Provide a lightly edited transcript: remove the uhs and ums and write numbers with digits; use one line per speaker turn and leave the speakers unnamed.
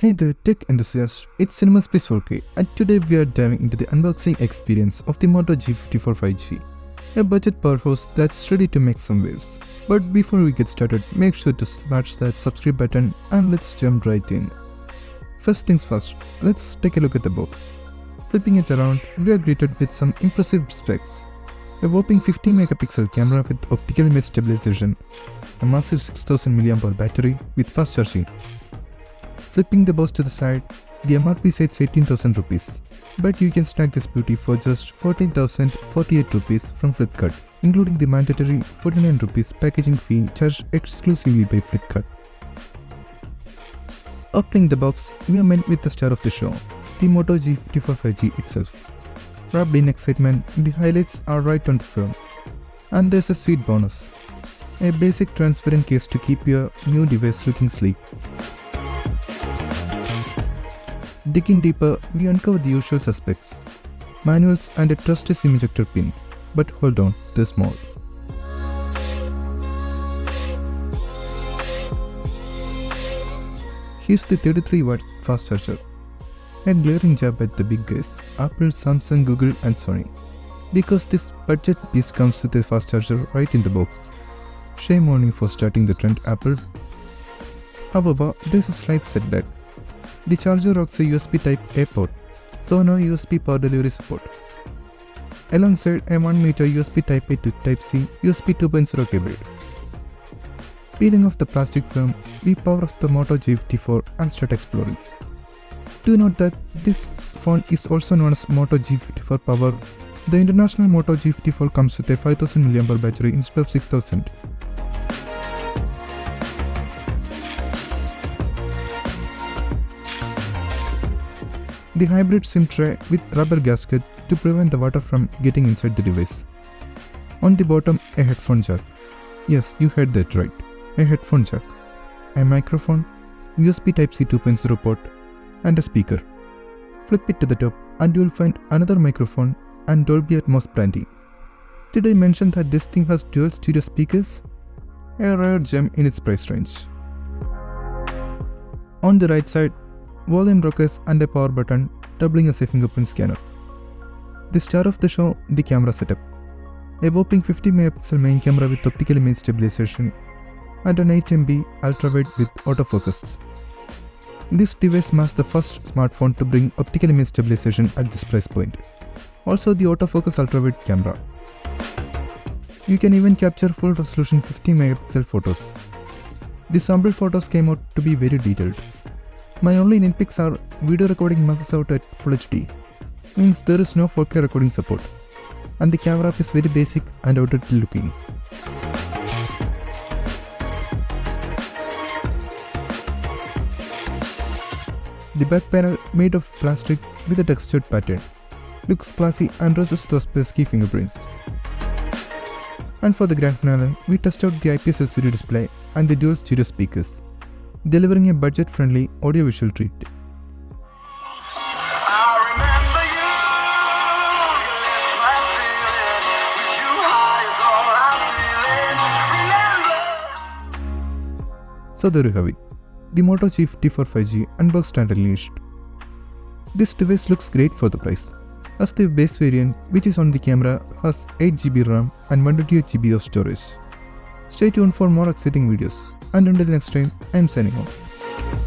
Hey there tech enthusiasts, it's CinemaSpace 4K and today we are diving into the unboxing experience of the Moto G54 5G, a budget powerhouse that's ready to make some waves. But before we get started, make sure to smash that subscribe button and let's jump right in. First things first, let's take a look at the box. Flipping it around, we are greeted with some impressive specs. A whopping 50 megapixel camera with optical image stabilization, a massive 6000 mAh battery with fast charging. Flipping the box to the side, the MRP says 18,000 rupees, but you can snag this beauty for just 14,048 rupees from Flipkart, including the mandatory 49 rupees packaging fee charged exclusively by Flipkart. Opening the box, we are met with the star of the show, the Moto G54 5G itself. Wrapped in excitement, the highlights are right on the film. And there's a sweet bonus, a basic transparent case to keep your new device looking sleek. Digging deeper, we uncover the usual suspects, manuals and a trusted SIM ejector pin. But hold on, there's more. Here's the 33-watt fast charger. A glaring jab at the big guys, Apple, Samsung, Google and Sony. Because this budget piece comes with a fast charger right in the box. Shame on you for starting the trend, Apple. However, there's a slight setback. The charger rocks a USB Type-A port, so no USB power delivery support. Alongside a 1-meter USB Type-A to Type-C USB 2.0 cable. Peeling off the plastic film, we power off the Moto G54 and start exploring. Do note that this phone is also known as Moto G54 Power. The international Moto G54 comes with a 5000 mAh battery instead of 6000. The hybrid SIM tray with rubber gasket to prevent the water from getting inside the device. On the bottom, a headphone jack. Yes, you heard that right. A headphone jack. A microphone, USB Type-C 2.0 port, and a speaker. Flip it to the top and you'll find another microphone and Dolby Atmos branding. Did I mention that this thing has dual stereo speakers? A rare gem in its price range. On the right side, volume rockers and a power button doubling as a fingerprint scanner. The star of the show, the camera setup. A whopping 50 megapixel main camera with optical image stabilization and an 8MP ultrawide with autofocus. This device marks the first smartphone to bring optical image stabilization at this price point. Also the autofocus ultrawide camera. You can even capture full resolution 50 megapixel photos. The sample photos came out to be very detailed. My only nitpicks are video recording maxes out at Full HD, means there is no 4K recording support, and the camera app is very basic and outdated looking. The back panel made of plastic with a textured pattern, looks classy and resists those pesky fingerprints. And for the grand finale, we test out the IPS LCD display and the dual stereo speakers, delivering a budget-friendly audio-visual treat. So there you have it, the Moto G54 5G unboxed and unleashed. This device looks great for the price, as the base variant, which is on the camera, has 8GB RAM and 128GB of storage. Stay tuned for more exciting videos. And until next time, I am signing off.